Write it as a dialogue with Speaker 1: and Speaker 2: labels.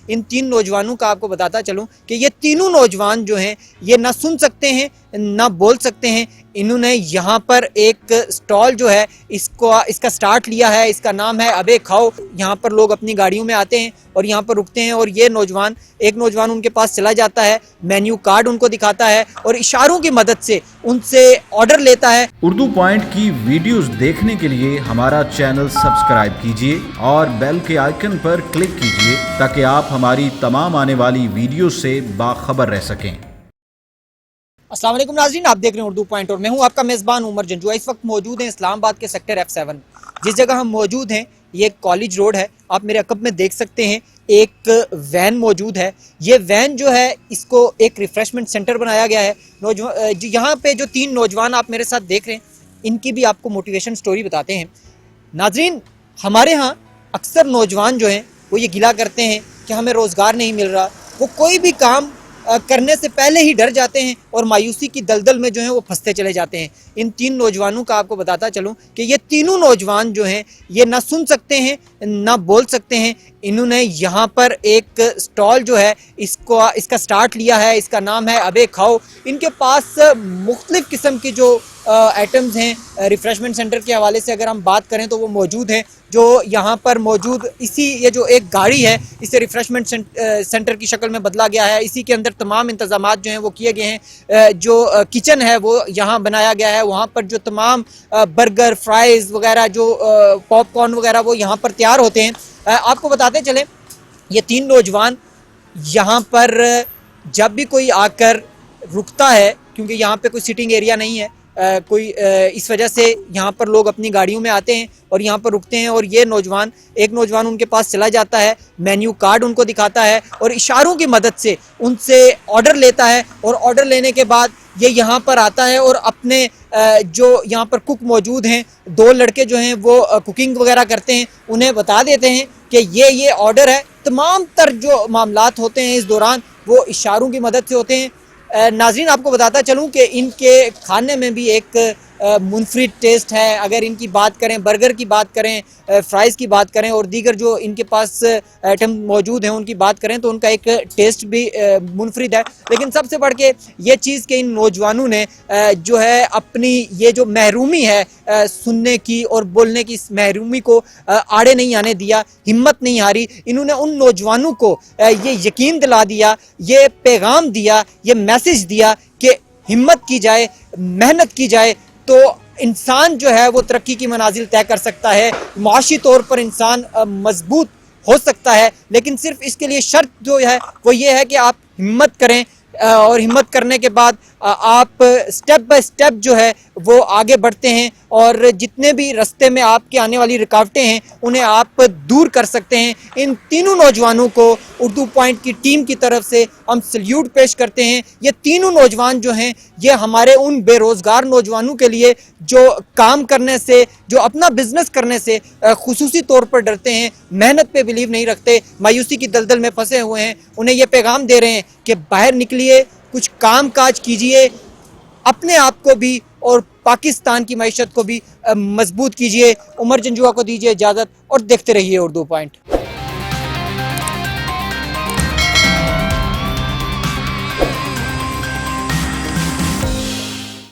Speaker 1: इन 3 नौजवानों का आपको बताता चलूं कि ये तीनों नौजवान जो हैं ये ना सुन सकते हैं ना बोल सकते हैं। इन्होंने यहाँ पर एक स्टॉल जो है इसका स्टार्ट लिया है, इसका नाम है अबे खाओ। यहाँ पर लोग अपनी गाड़ियों में आते हैं और यहाँ पर रुकते हैं और ये एक नौजवान उनके पास चला जाता है, मेन्यू कार्ड उनको दिखाता है और इशारों की मदद से उनसे ऑर्डर लेता है।
Speaker 2: उर्दू पॉइंट की वीडियोस देखने के लिए हमारा चैनल सब्सक्राइब कीजिए और बेल के आइकन पर क्लिक कीजिए ताकि आप हमारी तमाम आने वाली वीडियो से बाखबर रह सकें।
Speaker 1: अस्सलाम वालेकुम नाज़रीन, आप देख रहे हैं उर्दू पॉइंट और मैं हूं आपका मेज़बान उमर जंजुआ। इस वक्त मौजूद हैं इस्लामाबाद के सेक्टर F7। जिस जगह हम मौजूद हैं ये कॉलेज रोड है। आप मेरे अकब में देख सकते हैं एक वैन मौजूद है। ये वैन जो है इसको एक रिफ़्रेशमेंट सेंटर बनाया गया है। यहाँ पे जो 3 नौजवान आप मेरे साथ देख रहे हैं इनकी भी आपको मोटिवेशन स्टोरी बताते हैं। नाज़रीन, हमारे यहाँ अक्सर नौजवान जो हैं वो ये गिला करते हैं कि हमें रोज़गार नहीं मिल रहा। वो कोई भी काम करने से पहले ही डर जाते हैं और मायूसी की दलदल में जो है वो फंसते चले जाते हैं। इन 3 नौजवानों का आपको बताता चलूं कि ये तीनों नौजवान जो हैं ये ना सुन सकते हैं ना बोल सकते हैं। इन्होंने यहाँ पर एक स्टॉल जो है इसका स्टार्ट लिया है, इसका नाम है अबे खाओ। इनके पास मुख्तलिफ़ किस्म की जो आइटम्स हैं रिफ़्रेशमेंट सेंटर के हवाले से अगर हम बात करें तो वो मौजूद हैं। जो यहाँ पर मौजूद ये जो एक गाड़ी है इसे रिफ़्रेशमेंट सेंटर की शक्ल में बदला गया है। इसी के अंदर तमाम इंतज़ामात जो हैं वो किए गए हैं। जो किचन है वो यहाँ बनाया गया है। वहाँ पर जो तमाम बर्गर, फ्राइज़ वगैरह, जो पॉपकॉर्न वगैरह वो यहाँ पर तैयार होते हैं। आपको बताते चलें ये 3 नौजवान यहाँ पर जब भी कोई आकर रुकता है, क्योंकि यहाँ पे कोई सिटिंग एरिया नहीं है इस वजह से यहाँ पर लोग अपनी गाड़ियों में आते हैं और यहाँ पर रुकते हैं और ये एक नौजवान उनके पास चला जाता है, मेन्यू कार्ड उनको दिखाता है और इशारों की मदद से उनसे ऑर्डर लेता है और ऑर्डर लेने के बाद ये यहाँ पर आता है और अपने जो यहाँ पर कुक मौजूद हैं 2 लड़के जो हैं वो कुकिंग वगैरह करते हैं, उन्हें बता देते हैं कि ये ऑर्डर है। तमाम तर जो मामलात होते हैं इस दौरान वो इशारों की मदद से होते हैं। नाज़रीन, आपको बताता चलूँ कि इनके खाने में भी एक मुनफरिद टेस्ट है। अगर इनकी बात करें, बर्गर की बात करें, फ्राइज़ की बात करें और दीगर जो इनके पास आइटम मौजूद हैं उनकी बात करें तो उनका एक टेस्ट भी मुनफरिद है। लेकिन सबसे बढ़ के ये चीज़ कि इन नौजवानों ने जो है अपनी ये जो महरूमी है सुनने की और बोलने की, इस महरूमी को आड़े नहीं आने दिया, हिम्मत नहीं हारी। इन्होंने उन नौजवानों को ये यकीन दिला दिया, ये पैगाम दिया, ये मैसेज दिया कि हिम्मत की जाए, मेहनत की जाए तो इंसान जो है वो तरक्की की मनाजिल तय कर सकता है, माशी तौर पर इंसान मजबूत हो सकता है। लेकिन सिर्फ इसके लिए शर्त जो है वो ये है कि आप हिम्मत करें और हिम्मत करने के बाद आप स्टेप बाय स्टेप जो है वो आगे बढ़ते हैं और जितने भी रास्ते में आपके आने वाली रुकावटें हैं उन्हें आप दूर कर सकते हैं। इन तीनों नौजवानों को उर्दू पॉइंट की टीम की तरफ से हम सल्यूट पेश करते हैं। ये तीनों नौजवान जो हैं ये हमारे उन बेरोज़गार नौजवानों के लिए जो काम करने से, जो अपना बिजनेस करने से खुसूसी तौर पर डरते हैं, मेहनत पे बिलीव नहीं रखते, मायूसी की दलदल में फंसे हुए हैं, उन्हें ये पैगाम दे रहे हैं कि बाहर निकलिए, कुछ काम काज कीजिए, अपने आप को भी और पाकिस्तान की मईशत को भी मजबूत कीजिए। उमर जंजुआ को दीजिए इजाज़त और देखते रहिए उर्दू पॉइंट।